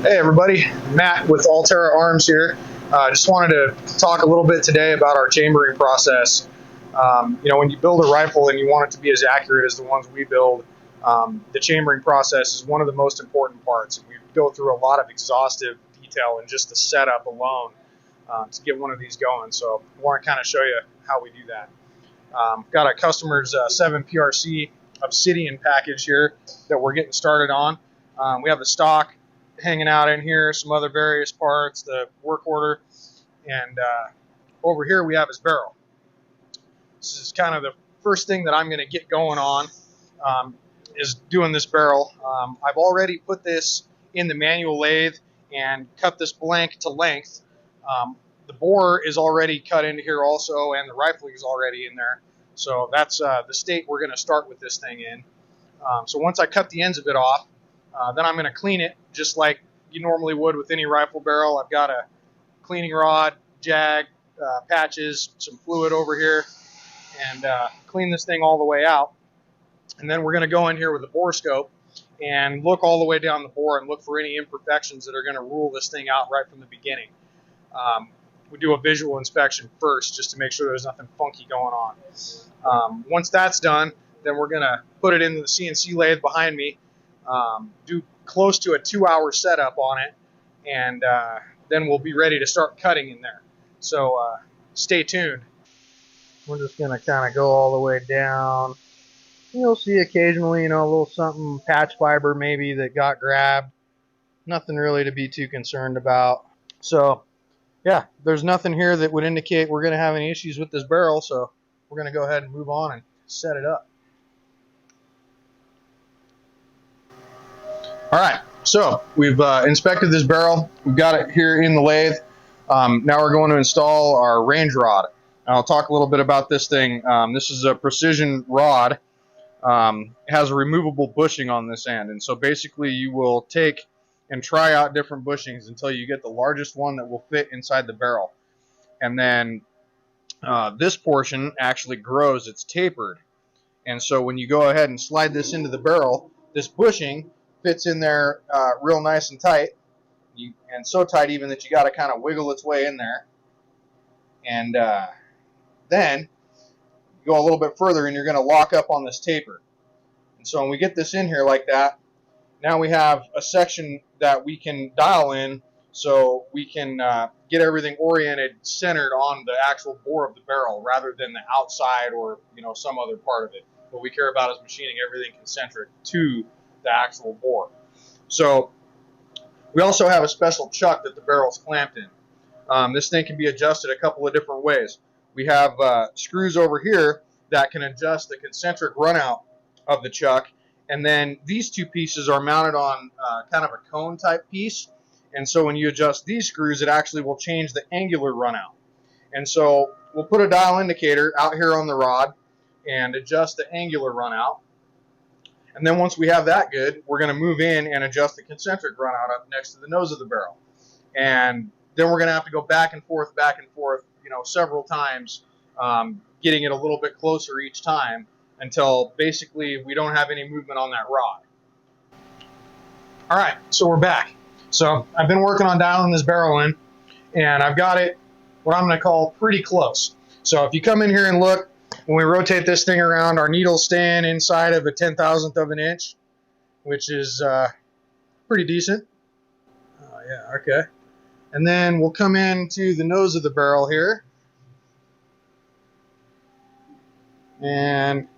Hey everybody, Matt with AllTerra Arms here. Just wanted to talk a little bit today about our chambering process. When you build a rifle and you want it to be as accurate as the ones we build, the chambering process is one of the most important parts. We go through a lot of exhaustive detail in just the setup alone to get one of these going. So I want to kind of show you how we do that. Got a customer's 7 PRC Obsidian package here that we're getting started on. We have the stock hanging out in here, some other various parts, the work order, and over here we have his barrel. This is kind of the first thing that I'm going to get going on, is doing this barrel. I've already put this in the manual lathe and cut this blank to length. The bore is already cut into here also, and the rifling is already in there. So that's the state we're going to start with this thing in. So once I cut the ends of it off, then I'm going to clean it just like you normally would with any rifle barrel. I've got a cleaning rod, jag, patches, some fluid over here, and clean this thing all the way out. And then we're going to go in here with a bore scope and look all the way down the bore and look for any imperfections that are going to rule this thing out right from the beginning. We do a visual inspection first just to make sure there's nothing funky going on. Once that's done, then we're going to put it into the CNC lathe behind me, do close to a 2-hour setup on it, and then we'll be ready to start cutting in there. So stay tuned. We're just going to kind of go all the way down. You'll see occasionally, a little something, patch fiber maybe that got grabbed. Nothing really to be too concerned about. So yeah, there's nothing here that would indicate we're going to have any issues with this barrel, so we're going to go ahead and move on and set it up. All right, so we've inspected this barrel. We've got it here in the lathe. Now we're going to install our range rod. I'll talk a little bit about this thing. This is a precision rod. It has a removable bushing on this end, and so basically you will take and try out different bushings until you get the largest one that will fit inside the barrel. And then this portion actually grows, it's tapered. And so when you go ahead and slide this into the barrel, this bushing fits in there real nice and tight, and so tight even that you got to kind of wiggle its way in there. And then you go a little bit further and you're going to lock up on this taper. And so when we get this in here like that, now we have a section that we can dial in so we can get everything oriented, centered on the actual bore of the barrel rather than the outside or some other part of it. What we care about is machining everything concentric to the actual bore. So we also have a special chuck that the barrel's clamped in. This thing can be adjusted a couple of different ways. We have screws over here that can adjust the concentric runout of the chuck, and then these two pieces are mounted on kind of a cone type piece, and so when you adjust these screws, it actually will change the angular runout. And so we'll put a dial indicator out here on the rod and adjust the angular runout. And then once we have that good, we're going to move in and adjust the concentric runout up next to the nose of the barrel. And then we're going to have to go back and forth, several times, getting it a little bit closer each time until basically we don't have any movement on that rod. All right, so we're back. So I've been working on dialing this barrel in, and I've got it what I'm going to call pretty close. So if you come in here and look, when we rotate this thing around, our needle's staying inside of a 1/10,000th of an inch, which is pretty decent. Yeah, okay. And then we'll come into the nose of the barrel here, and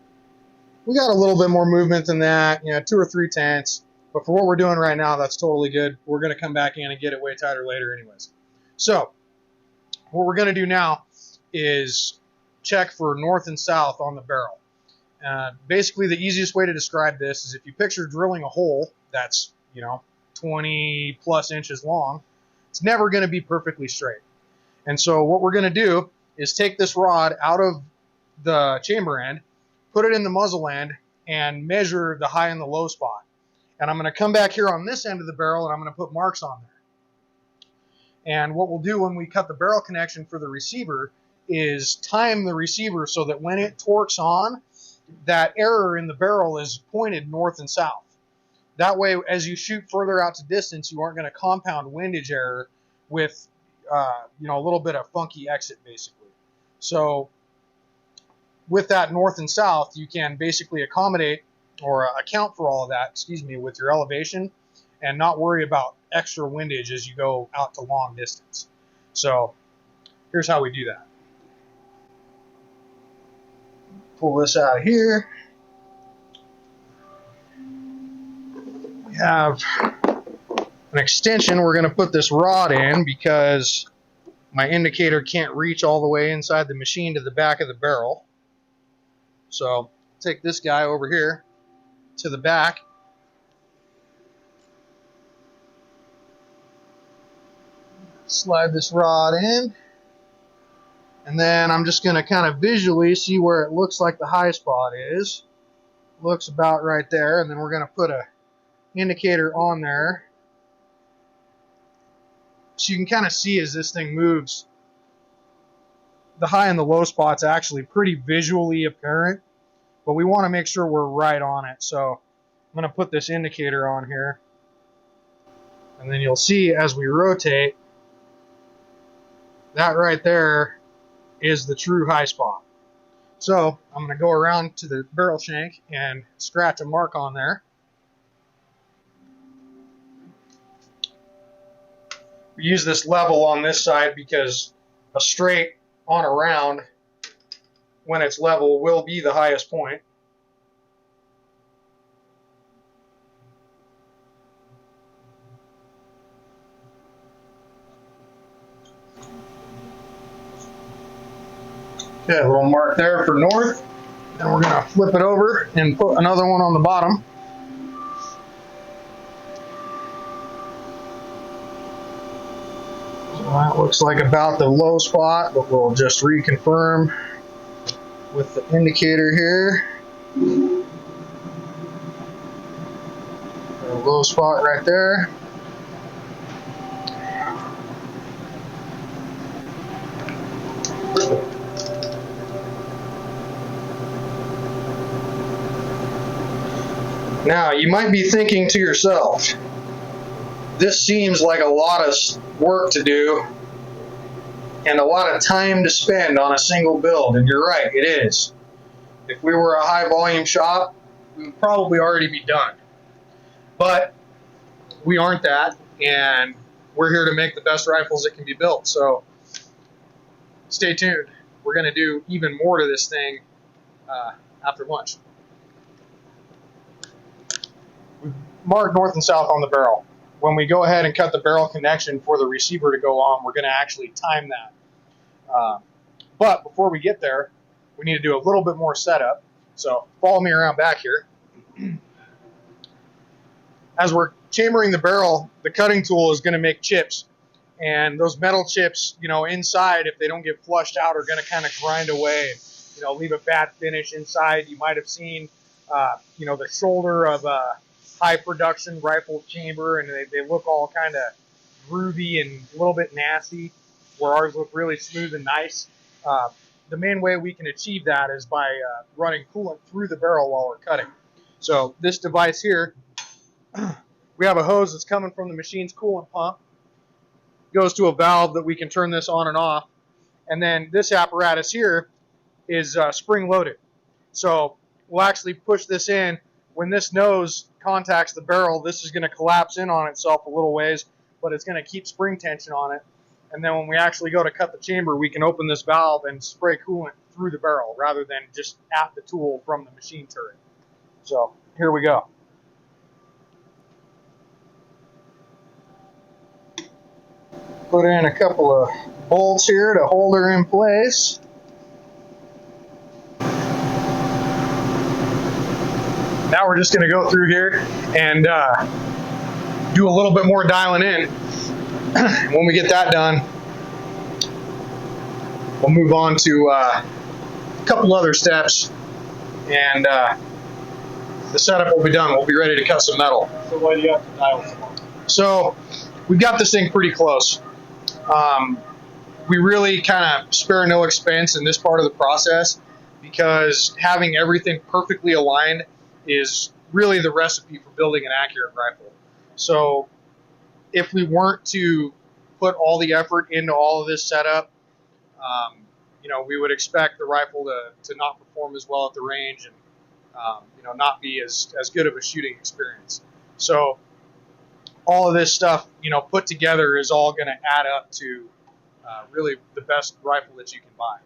we got a little bit more movement than that, 2 or 3 tenths. But for what we're doing right now, that's totally good. We're going to come back in and get it way tighter later anyways. So what we're going to do now is check for north and south on the barrel. Basically, the easiest way to describe this is if you picture drilling a hole that's 20 plus inches long, it's never going to be perfectly straight. And so what we're going to do is take this rod out of the chamber end, put it in the muzzle end, and measure the high and the low spot. And I'm going to come back here on this end of the barrel, and I'm going to put marks on there. And what we'll do when we cut the barrel connection for the receiver is time the receiver so that when it torques on, that error in the barrel is pointed north and south. That way, as you shoot further out to distance, you aren't going to compound windage error with, you know, a little bit of funky exit, basically. So with that north and south, you can basically accommodate or account for all of that, excuse me, with your elevation and not worry about extra windage as you go out to long distance. So here's how we do that. Pull this out of here. We have an extension we're going to put this rod in because my indicator can't reach all the way inside the machine to the back of the barrel. So take this guy over here to the back. Slide this rod in. And then I'm just going to kind of visually see where it looks like the high spot is. Looks about right there. And then we're going to put a indicator on there. So you can kind of see as this thing moves, the high and the low spot's actually pretty visually apparent. But we want to make sure we're right on it. So I'm going to put this indicator on here. And then you'll see as we rotate, that right there is the true high spot. So I'm going to go around to the barrel shank and scratch a mark on there. We use this level on this side because a straight on a round, when it's level, will be the highest point. Okay, a little mark there for north. Then we're going to flip it over and put another one on the bottom. So that looks like about the low spot, but we'll just reconfirm with the indicator here. A low spot right there. Now, you might be thinking to yourself, this seems like a lot of work to do and a lot of time to spend on a single build, and you're right, it is. If we were a high volume shop, we would probably already be done. But we aren't that, and we're here to make the best rifles that can be built, so stay tuned. We're going to do even more to this thing after lunch. We've marked north and south on the barrel. When we go ahead and cut the barrel connection for the receiver to go on, we're going to actually time that. But before we get there, we need to do a little bit more setup. So follow me around back here. As we're chambering the barrel, the cutting tool is going to make chips. And those metal chips, you know, inside, if they don't get flushed out, are going to kind of grind away, you know, leave a bad finish inside. You might have seen, you know, the shoulder of a high production rifle chamber, and they look all kind of groovy and a little bit nasty, where ours look really smooth and nice. The main way we can achieve that is by running coolant through the barrel while we're cutting. So this device here, we have a hose that's coming from the machine's coolant pump, goes to a valve that we can turn this on and off, and then this apparatus here is spring loaded. So we'll actually push this in. When this nose contacts the barrel, this is going to collapse in on itself a little ways, but it's going to keep spring tension on it. And then when we actually go to cut the chamber, we can open this valve and spray coolant through the barrel rather than just at the tool from the machine turret. So here we go. Put in a couple of bolts here to hold her in place. Now we're just going to go through here and do a little bit more dialing in. When we get that done, we'll move on to a couple other steps, and the setup will be done. We'll be ready to cut some metal. So why do you have to dial so long? So we've got this thing pretty close. We really kind of spare no expense in this part of the process because having everything perfectly aligned is really the recipe for building an accurate rifle. So if we weren't to put all the effort into all of this setup, we would expect the rifle to not perform as well at the range and not be as good of a shooting experience. So all of this stuff, put together is all going to add up to really the best rifle that you can buy.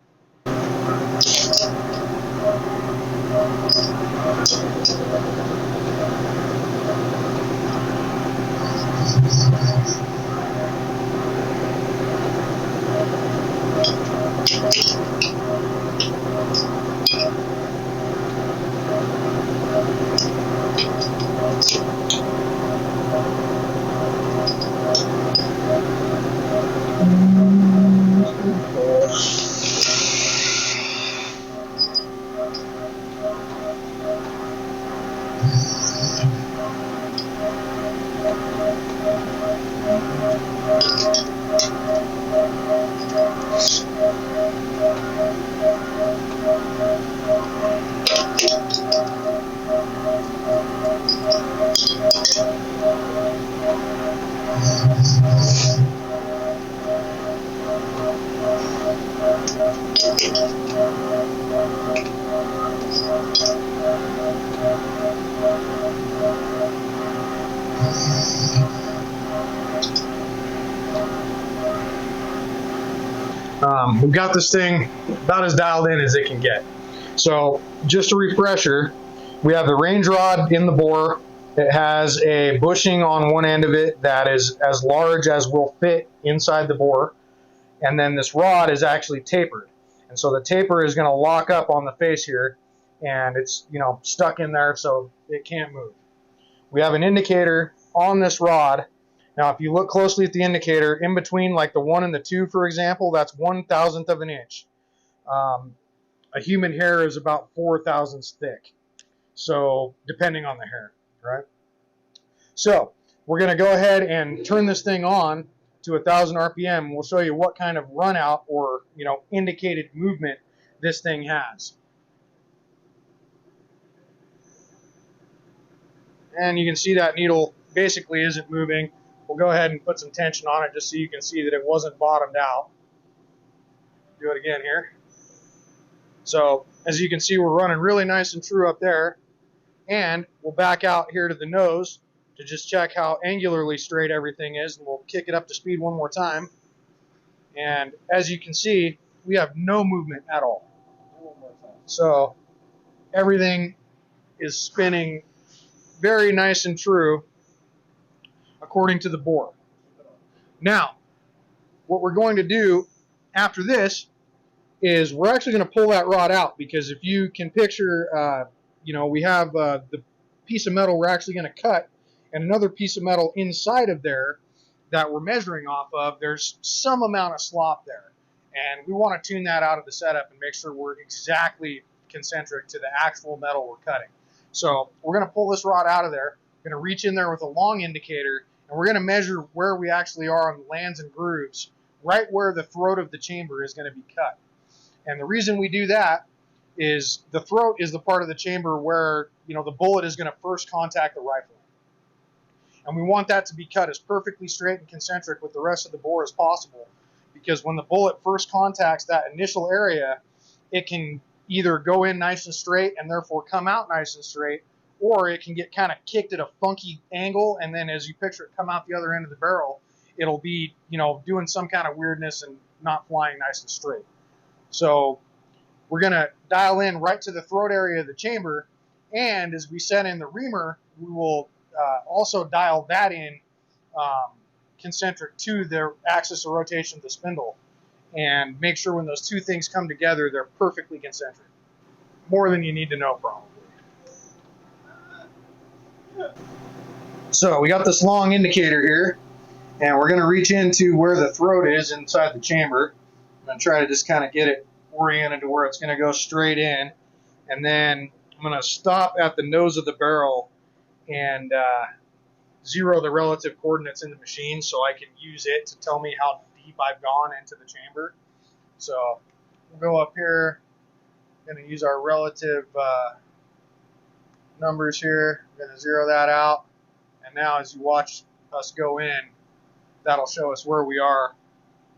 We've got this thing about as dialed in as it can get. So just a refresher, we have the range rod in the bore. It has a bushing on one end of it that is as large as will fit inside the bore. And then this rod is actually tapered. And so the taper is going to lock up on the face here, and it's stuck in there so it can't move. We have an indicator on this rod. Now, if you look closely at the indicator, in between like the 1 and the 2, for example, that's 1/1000th of an inch. A human hair is about 4 thousandths thick. So, depending on the hair, right? So, we're going to go ahead and turn this thing on to 1,000 RPM. We'll show you what kind of run out or, indicated movement this thing has. And you can see that needle basically isn't moving. We'll go ahead and put some tension on it just so you can see that it wasn't bottomed out. Do it again here. So as you can see, we're running really nice and true up there. And we'll back out here to the nose to just check how angularly straight everything is, and we'll kick it up to speed one more time. And as you can see, we have no movement at all. So everything is spinning very nice and true according to the bore. Now, what we're going to do after this is we're actually going to pull that rod out, because if you can picture, we have the piece of metal we're actually going to cut and another piece of metal inside of there that we're measuring off of. There's some amount of slop there, and we want to tune that out of the setup and make sure we're exactly concentric to the actual metal we're cutting. So we're going to pull this rod out of there. We're going to reach in there with a long indicator, and we're going to measure where we actually are on the lands and grooves, right where the throat of the chamber is going to be cut. And the reason we do that is the throat is the part of the chamber where the bullet is going to first contact the rifle. And we want that to be cut as perfectly straight and concentric with the rest of the bore as possible, because when the bullet first contacts that initial area, it can either go in nice and straight and therefore come out nice and straight, or it can get kind of kicked at a funky angle, and then as you picture it come out the other end of the barrel, it'll be doing some kind of weirdness and not flying nice and straight. So we're going to dial in right to the throat area of the chamber, and as we set in the reamer, we will also dial that in concentric to the axis of rotation of the spindle, and make sure when those two things come together, they're perfectly concentric. More than you need to know, probably. So we got this long indicator here, and we're going to reach into where the throat is inside the chamber. I'm going to try to just kind of get it oriented to where it's going to go straight in, and then I'm going to stop at the nose of the barrel and zero the relative coordinates in the machine so I can use it to tell me how deep I've gone into the chamber. So we'll go up here, going to use our relative numbers here. I'm going to zero that out. And now as you watch us go in, that'll show us where we are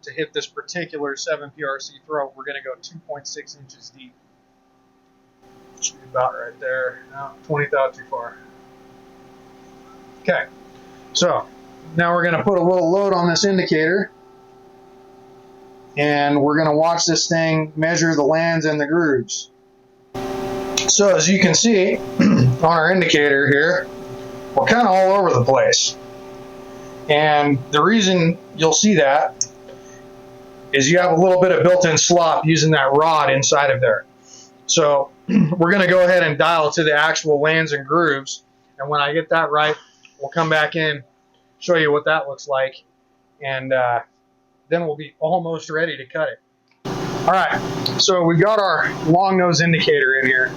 to hit this particular 7 PRC throat. We're going to go 2.6 inches deep. Should be about right there. No, 20th out too far. Okay, so now we're going to put a little load on this indicator, and we're going to watch this thing measure the lands and the grooves. So as you can see on our indicator here, we're kind of all over the place. And the reason you'll see that is you have a little bit of built-in slop using that rod inside of there. So we're going to go ahead and dial to the actual lands and grooves, and when I get that right, we'll come back in, show you what that looks like, and then we'll be almost ready to cut it. All right, so we've got our long nose indicator in here,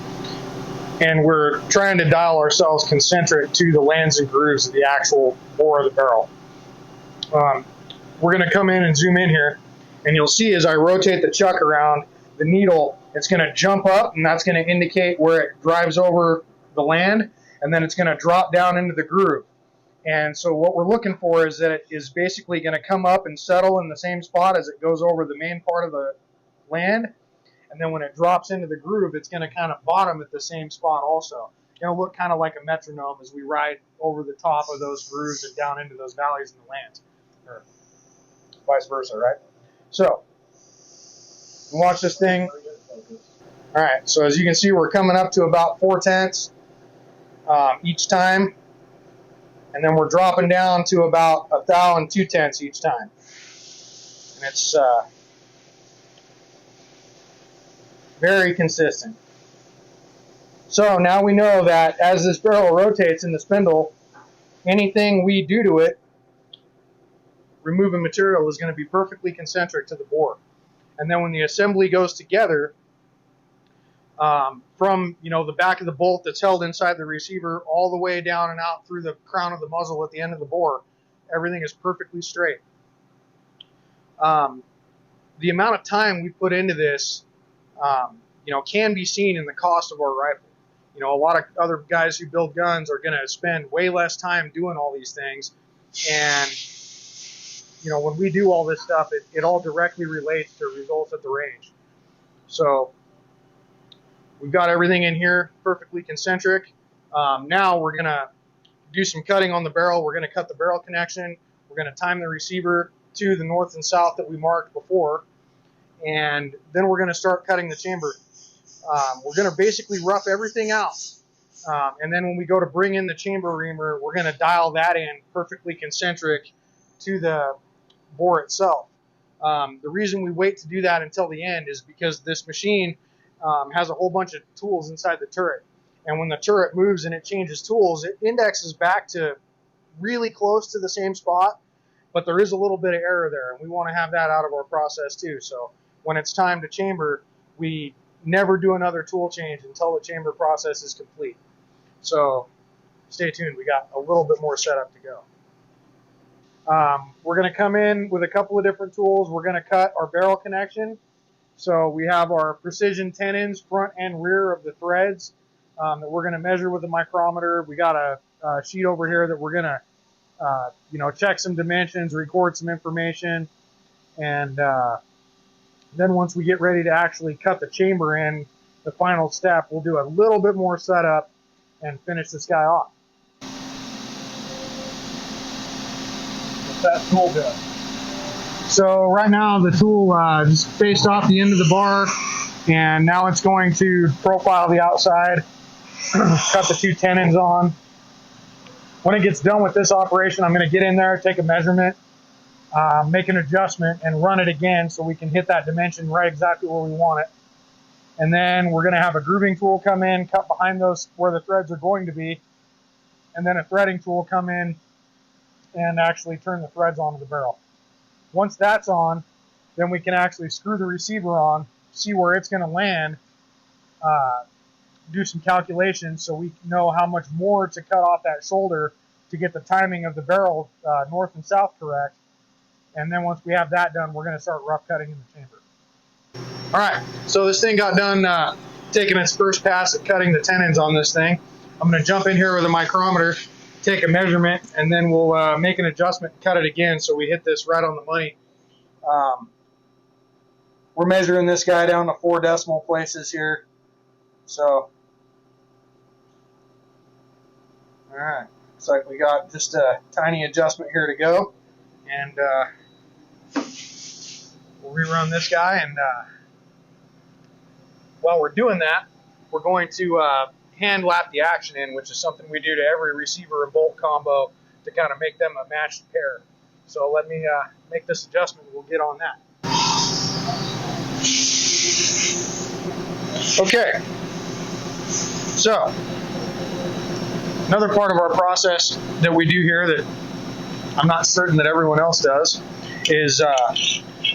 and we're trying to dial ourselves concentric to the lands and grooves of the actual bore of the barrel. We're going to come in and zoom in here, and you'll see as I rotate the chuck around, the needle, it's going to jump up, and that's going to indicate where it drives over the land, and then it's going to drop down into the groove. And so what we're looking for is that it is basically going to come up and settle in the same spot as it goes over the main part of the land, and then when it drops into the groove, it's going to kind of bottom at the same spot also. It's going to look kind of like a metronome as we ride over the top of those grooves and down into those valleys in the lands, or vice versa, right? So watch this thing. All right, so as you can see, we're coming up to about 4/10 each time, and then we're dropping down to about 1 thou and 2/10 each time. And it's very consistent. So now we know that as this barrel rotates in the spindle, anything we do to it, removing material, is going to be perfectly concentric to the bore. And then when the assembly goes together, from the back of the bolt that's held inside the receiver all the way down and out through the crown of the muzzle at the end of the bore, everything is perfectly straight. The amount of time we put into this, can be seen in the cost of our rifle. A lot of other guys who build guns are going to spend way less time doing all these things, and when we do all this stuff, it all directly relates to results at the range. So we've got everything in here perfectly concentric. Now we're going to do some cutting on the barrel. We're going to cut the barrel connection. We're going to time the receiver to the north and south that we marked before, and then we're going to start cutting the chamber. We're going to basically rough everything out, and then when we go to bring in the chamber reamer, we're going to dial that in perfectly concentric to the bore itself. The reason we wait to do that until the end is because this machine has a whole bunch of tools inside the turret, and when the turret moves and it changes tools, it indexes back to really close to the same spot, but there is a little bit of error there, and we want to have that out of our process too. So when it's time to chamber, we never do another tool change until the chamber process is complete. So stay tuned, we got a little bit more setup to go. We're going to come in with a couple of different tools. We're going to cut our barrel connection. So we have our precision tenons, front and rear of the threads, that we're going to measure with a micrometer. We got a sheet over here that we're going to check some dimensions, record some information, and then once we get ready to actually cut the chamber in, the final step, we'll do a little bit more setup and finish this guy off. What's that tool do? So right now the tool just faced off the end of the bar, and now it's going to profile the outside, cut the 2 tenons on. When it gets done with this operation, I'm going to get in there, take a measurement, make an adjustment, and run it again so we can hit that dimension right exactly where we want it. And then we're going to have a grooving tool come in, cut behind those where the threads are going to be, and then a threading tool come in and actually turn the threads onto the barrel. Once that's on, then we can actually screw the receiver on, see where it's going to land, do some calculations so we know how much more to cut off that shoulder to get the timing of the barrel north and south correct. And then once we have that done, we're going to start rough cutting in the chamber. All right, so this thing got done taking its first pass at cutting the tenons on this thing. I'm going to jump in here with a micrometer, take a measurement, and then we'll make an adjustment and cut it again so we hit this right on the money. We're measuring this guy down to 4 decimal places here. So, all right, looks like we got just a tiny adjustment here to go. And we'll rerun this guy. And while we're doing that, we're going to hand lap the action in, which is something we do to every receiver and bolt combo to kind of make them a matched pair. So let me make this adjustment and we'll get on that. Okay, so another part of our process that we do here that I'm not certain that everyone else does is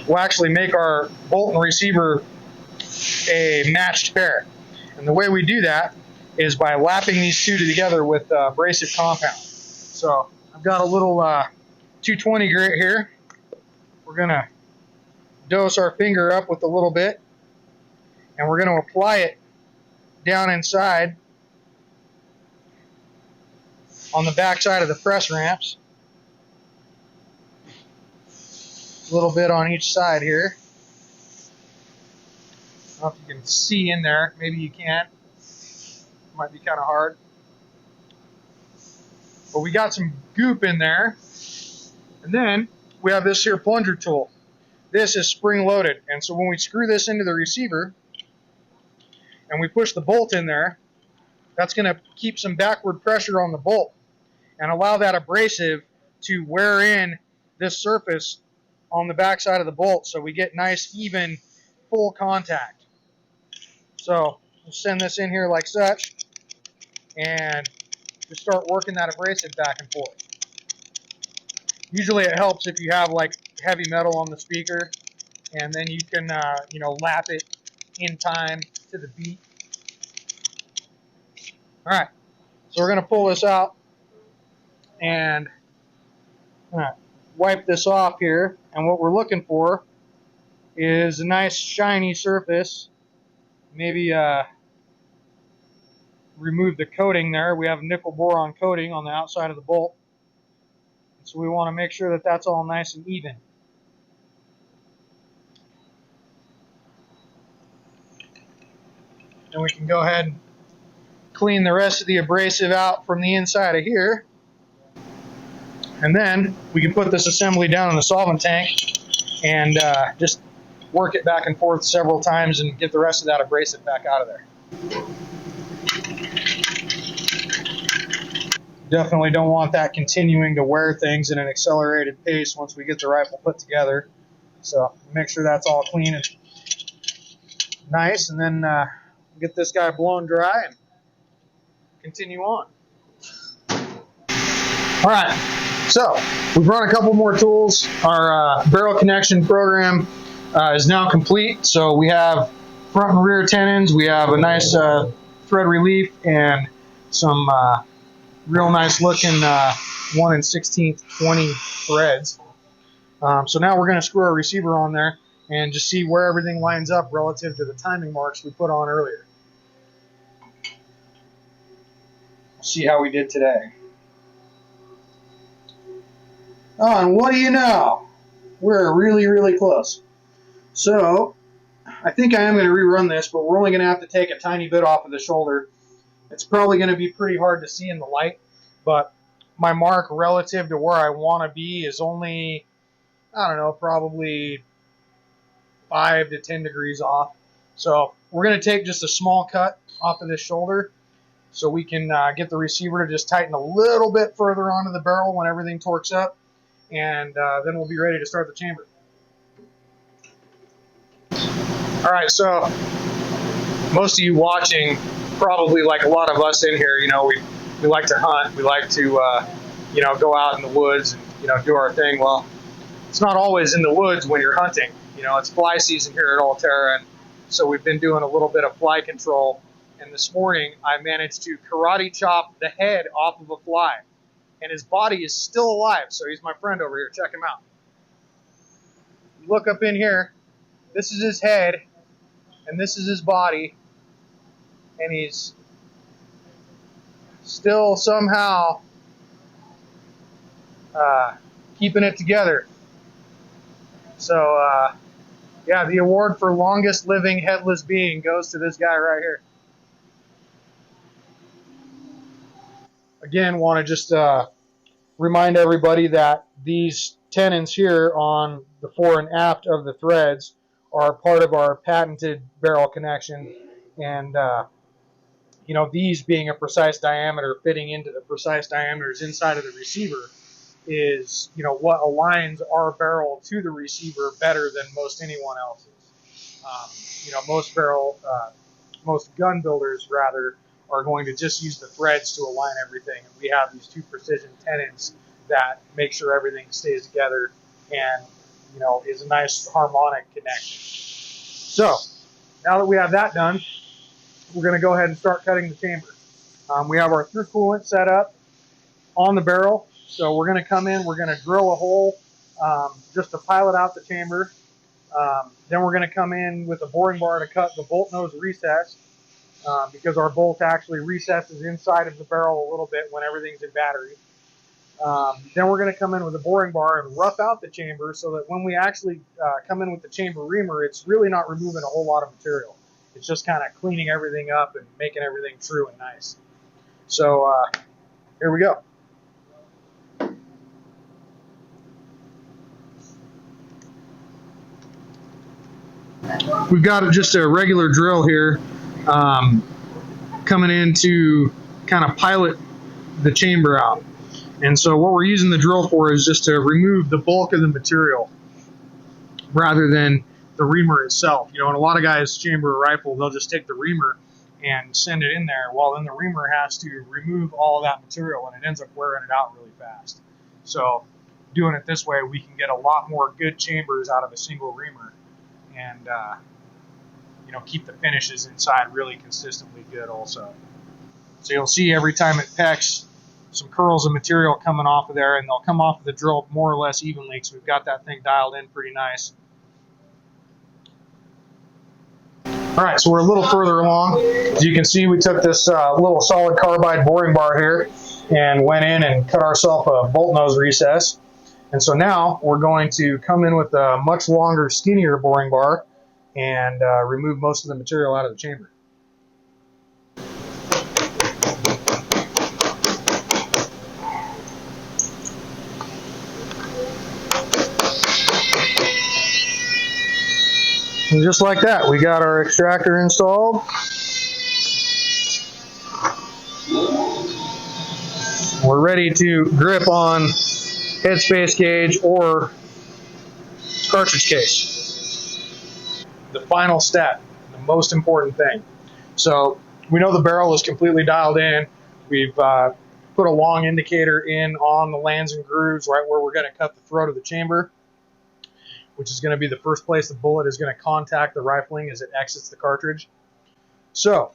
we'll actually make our bolt and receiver a matched pair. And the way we do that is by lapping these two together with abrasive compound. So I've got a little 220 grit here. We're going to dose our finger up with a little bit, and we're going to apply it down inside on the back side of the press ramps. A little bit on each side here. I don't know if you can see in there. Maybe you can't. Might be kind of hard. But we got some goop in there. And then we have this here plunger tool. This is spring loaded. And so when we screw this into the receiver and we push the bolt in there, that's going to keep some backward pressure on the bolt and allow that abrasive to wear in this surface on the back side of the bolt so we get nice, even, full contact. So we'll send this in here like such and just start working that abrasive back and forth. Usually it helps if you have like heavy metal on the speaker, and then you can lap it in time to the beat. All right, so we're going to pull this out and wipe this off here, and what we're looking for is a nice shiny surface. Maybe remove the coating there. We have nickel boron coating on the outside of the bolt, so we want to make sure that that's all nice and even. And we can go ahead and clean the rest of the abrasive out from the inside of here. And then we can put this assembly down in the solvent tank and just work it back and forth several times and get the rest of that abrasive back out of there. Definitely don't want that continuing to wear things in an accelerated pace once we get the rifle put together. So make sure that's all clean and nice, and then get this guy blown dry and continue on. All right, so we've run a couple more tools. Our barrel connection program is now complete. So we have front and rear tenons. We have a nice thread relief and some real nice looking 1 16th 20 threads. So now we're going to screw our receiver on there and just see where everything lines up relative to the timing marks we put on earlier. See how we did today. Oh, and what do you know? We're really, really close. So I think I am going to rerun this, but we're only going to have to take a tiny bit off of the shoulder. It's probably going to be pretty hard to see in the light, but my mark relative to where I want to be is only, I don't know, probably 5 to 10 degrees off. So we're going to take just a small cut off of this shoulder so we can get the receiver to just tighten a little bit further onto the barrel when everything torques up, and then we'll be ready to start the chamber. All right, so most of you watching, probably like a lot of us in here, we like to hunt, we like to go out in the woods and do our thing. Well, it's not always in the woods when you're hunting. It's fly season here at AllTerra, and so we've been doing a little bit of fly control. And this morning I managed to karate chop the head off of a fly, and his body is still alive. So he's my friend over here. Check him out. You look up in here. This is his head, and this is his body, and he's still somehow keeping it together. So yeah, the award for longest living headless being goes to this guy right here. Again, want to just remind everybody that these tenons here on the fore and aft of the threads are part of our patented barrel connection, and you know, these being a precise diameter fitting into the precise diameters inside of the receiver is, you know, what aligns our barrel to the receiver better than most anyone else's. You know, most gun builders rather are going to just use the threads to align everything. And we have these two precision tenons that make sure everything stays together and, you know, is a nice harmonic connection. So now that we have that done, we're going to go ahead and start cutting the chamber. We have our through coolant set up on the barrel. So we're going to come in, we're going to drill a hole just to pilot out the chamber. Then we're going to come in with a boring bar to cut the bolt nose recess because our bolt actually recesses inside of the barrel a little bit when everything's in battery. Then we're going to come in with a boring bar and rough out the chamber so that when we actually come in with the chamber reamer, it's really not removing a whole lot of material. It's just kind of cleaning everything up and making everything true and nice. So here we go. We've got just a regular drill here coming in to kind of pilot the chamber out. And so what we're using the drill for is just to remove the bulk of the material rather than the reamer itself. You know, and a lot of guys chamber a rifle, they'll just take the reamer and send it in there. Well, then the reamer has to remove all of that material and it ends up wearing it out really fast. So doing it this way, we can get a lot more good chambers out of a single reamer and you know, keep the finishes inside really consistently good also. So you'll see every time it pecks, some curls of material coming off of there, and they'll come off of the drill more or less evenly, so we've got that thing dialed in pretty nice. All right, so we're a little further along. As you can see, we took this little solid carbide boring bar here and went in and cut ourselves a bolt nose recess. And so now we're going to come in with a much longer, skinnier boring bar and remove most of the material out of the chamber. And just like that, we got our extractor installed. We're ready to grip on headspace gauge or cartridge case. The final step, the most important thing. So we know the barrel is completely dialed in. We've put a long indicator in on the lands and grooves right where we're going to cut the throat of the chamber, which is going to be the first place the bullet is going to contact the rifling as it exits the cartridge. So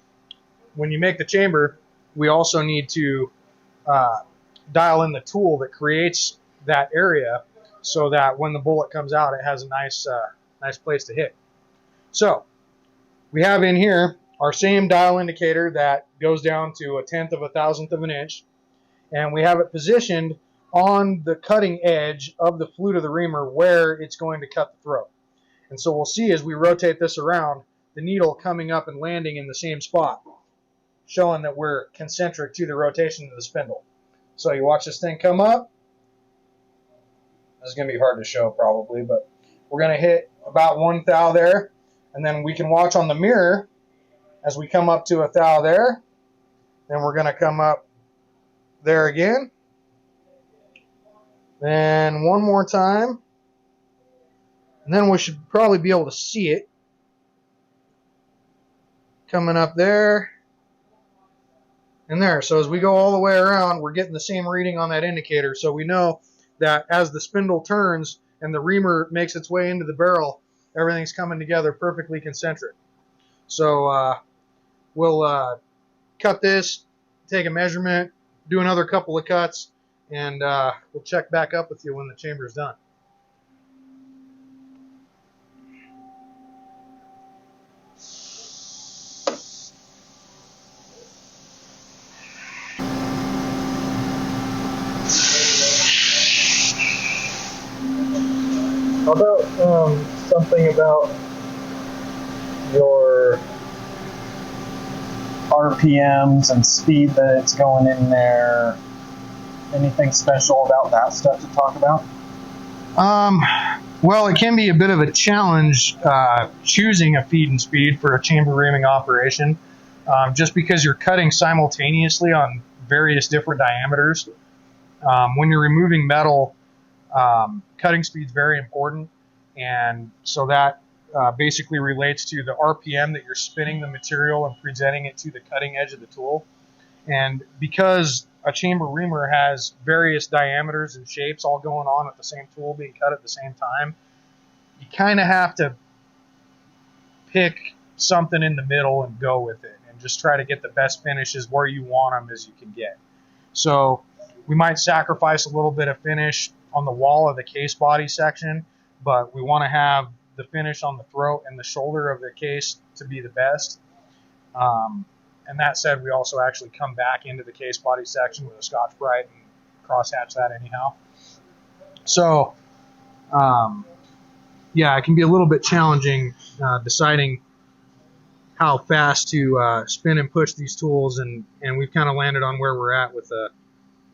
when you make the chamber, we also need to dial in the tool that creates that area so that when the bullet comes out, it has a nice place to hit. So we have in here our same dial indicator that goes down to 1/10 of a thousandth of an inch, and we have it positioned on the cutting edge of the flute of the reamer where it's going to cut the throat. And so we'll see as we rotate this around, the needle coming up and landing in the same spot, showing that we're concentric to the rotation of the spindle. So you watch this thing come up. This is going to be hard to show probably, but we're going to hit about 1 thou there, and then we can watch on the mirror as we come up to 1 thou there. Then we're going to come up there again. Then one more time. And then we should probably be able to see it coming up there and there. So as we go all the way around, we're getting the same reading on that indicator. So we know that as the spindle turns and the reamer makes its way into the barrel, everything's coming together perfectly concentric. So we'll cut this, take a measurement, do another couple of cuts, and we'll check back up with you when the chamber is done. How about something about your RPMs and speed that it's going in there? Anything special about that stuff to talk about? Well, it can be a bit of a challenge choosing a feed and speed for a chamber reaming operation, just because you're cutting simultaneously on various different diameters. When you're removing metal, cutting speed is very important, and so that basically relates to the RPM that you're spinning the material and presenting it to the cutting edge of the tool. And because a chamber reamer has various diameters and shapes all going on at the same tool being cut at the same time, you kind of have to pick something in the middle and go with it and just try to get the best finishes where you want them as you can get. So we might sacrifice a little bit of finish on the wall of the case body section, but we want to have the finish on the throat and the shoulder of the case to be the best. And that said, we also actually come back into the case body section with a Scotch-Brite and crosshatch that anyhow. So, yeah, it can be a little bit challenging deciding how fast to spin and push these tools, and we've kind of landed on where we're at with a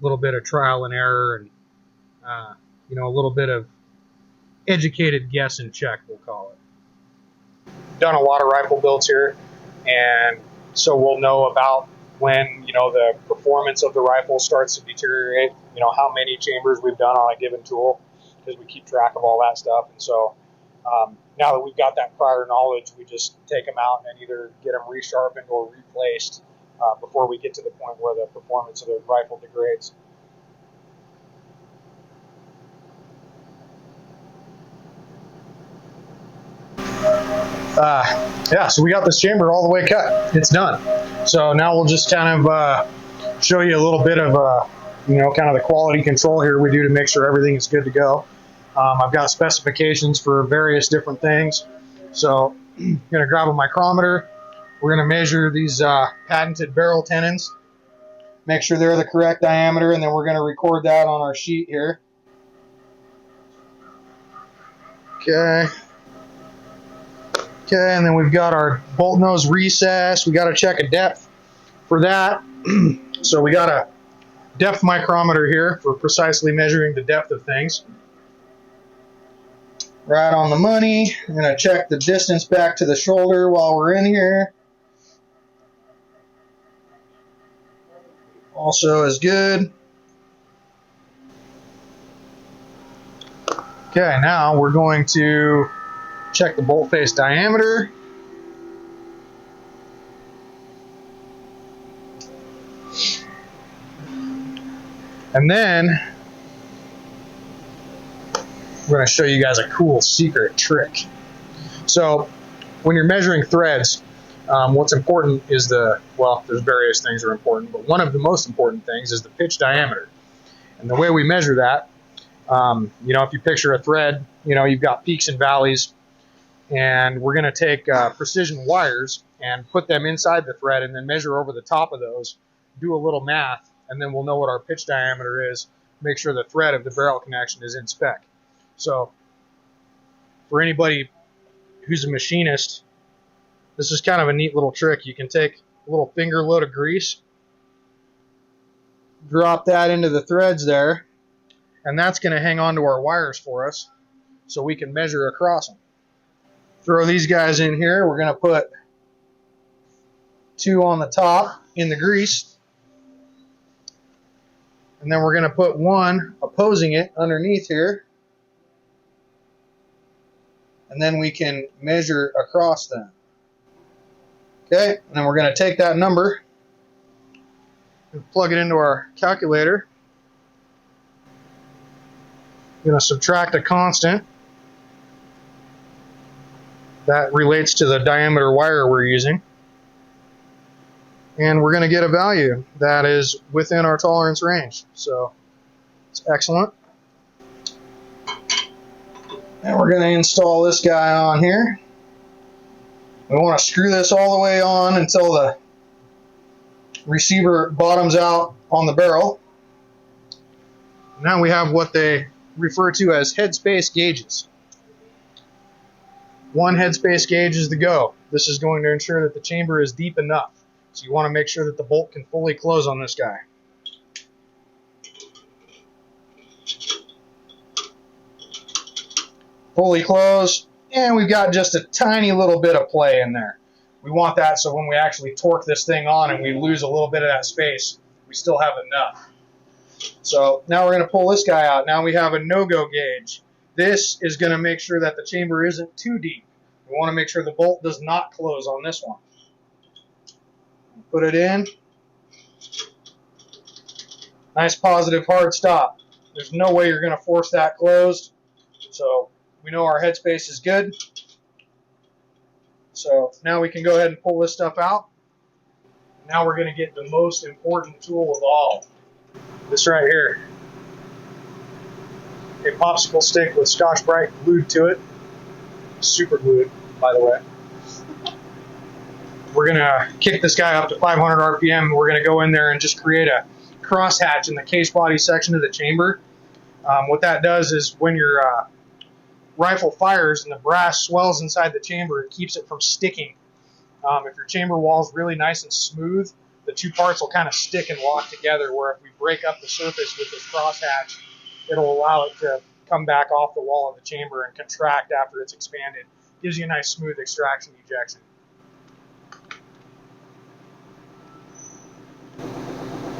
little bit of trial and error and, a little bit of educated guess and check, we'll call it. Done a lot of rifle builds here, and so we'll know about when, the performance of the rifle starts to deteriorate, how many chambers we've done on a given tool, because we keep track of all that stuff. And so now that we've got that prior knowledge, we just take them out and either get them resharpened or replaced before we get to the point where the performance of the rifle degrades. Yeah, so we got this chamber all the way cut. It's done. So now we'll just kind of show you a little bit of, kind of the quality control here we do to make sure everything is good to go. I've got specifications for various different things. So I'm going to grab a micrometer. We're going to measure these patented barrel tenons, make sure they're the correct diameter, and then we're going to record that on our sheet here. Okay. Okay, and then we've got our bolt nose recess. We got to check a depth for that. So we got a depth micrometer here for precisely measuring the depth of things. Right on the money. I'm going to check the distance back to the shoulder while we're in here. Also is good. Okay, now we're going to check the bolt face diameter. And then we're going to show you guys a cool secret trick. So when you're measuring threads, what's important is there's various things that are important, but one of the most important things is the pitch diameter. And the way we measure that, if you picture a thread, you've got peaks and valleys, and we're going to take precision wires and put them inside the thread and then measure over the top of those, do a little math, and then we'll know what our pitch diameter is, make sure the thread of the barrel connection is in spec. So for anybody who's a machinist, this is kind of a neat little trick. You can take a little finger load of grease, drop that into the threads there, and that's going to hang onto our wires for us so we can measure across them. Throw these guys in here. We're going to put 2 on the top in the grease, and then we're going to put 1 opposing it underneath here, and then we can measure across them. Okay, and then we're going to take that number and plug it into our calculator. We're going to subtract a constant that relates to the diameter wire we're using, and we're going to get a value that is within our tolerance range. So it's excellent. And we're going to install this guy on here. We want to screw this all the way on until the receiver bottoms out on the barrel. Now we have what they refer to as headspace gauges. One headspace gauge is the go. This is going to ensure that the chamber is deep enough. So you want to make sure that the bolt can fully close on this guy. Fully closed, and we've got just a tiny little bit of play in there. We want that so when we actually torque this thing on and we lose a little bit of that space, we still have enough. So now we're going to pull this guy out. Now we have a no-go gauge. This is going to make sure that the chamber isn't too deep. We want to make sure the bolt does not close on this one. Put it in. Nice positive hard stop. There's no way you're going to force that closed. So we know our headspace is good. So now we can go ahead and pull this stuff out. Now we're going to get the most important tool of all. This right here. A popsicle stick with Scotch-Brite glued to it. Super glued, by the way. We're going to kick this guy up to 500 RPM. We're going to go in there and just create a crosshatch in the case body section of the chamber. What that does is when your rifle fires and the brass swells inside the chamber, it keeps it from sticking. If your chamber wall is really nice and smooth, the two parts will kind of stick and lock together, where if we break up the surface with this crosshatch, it'll allow it to come back off the wall of the chamber and contract after it's expanded. Gives you a nice smooth extraction ejection.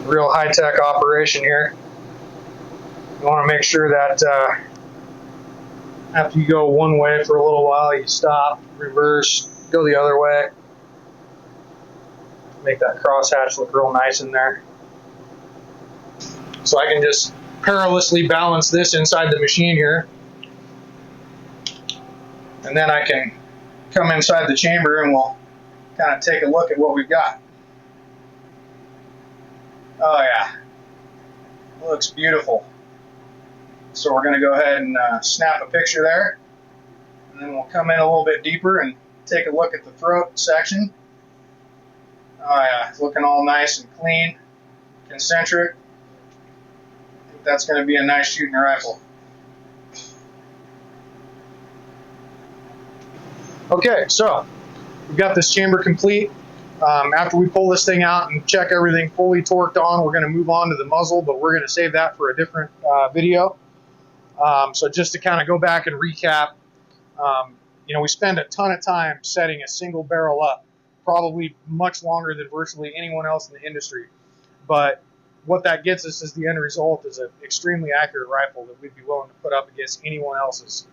Real high-tech operation here. You want to make sure that after you go one way for a little while, you stop, reverse, go the other way. Make that crosshatch look real nice in there. So I can just perilously balance this inside the machine here. And then I can come inside the chamber and we'll kind of take a look at what we've got. Oh yeah, looks beautiful. So we're going to go ahead and snap a picture there. And then we'll come in a little bit deeper and take a look at the throat section. Oh yeah, it's looking all nice and clean, concentric. I think that's going to be a nice shooting rifle. Okay, so we've got this chamber complete. After we pull this thing out and check everything fully torqued on, we're going to move on to the muzzle, but we're going to save that for a different video. So just to kind of go back and recap, we spend a ton of time setting a single barrel up, probably much longer than virtually anyone else in the industry. But what that gets us as the end result is an extremely accurate rifle that we'd be willing to put up against anyone else's.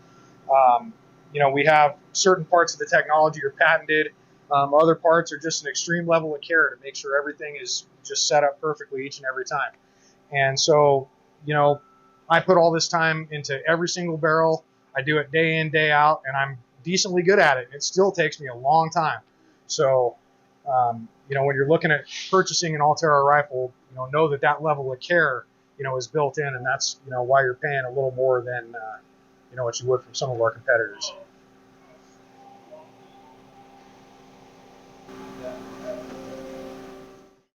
We have certain parts of the technology are patented. Other parts are just an extreme level of care to make sure everything is just set up perfectly each and every time. And so, I put all this time into every single barrel. I do it day in, day out, and I'm decently good at it. It still takes me a long time. So, when you're looking at purchasing an AllTerra rifle, know that that level of care, is built in, and that's, why you're paying a little more than, what you would from some of our competitors.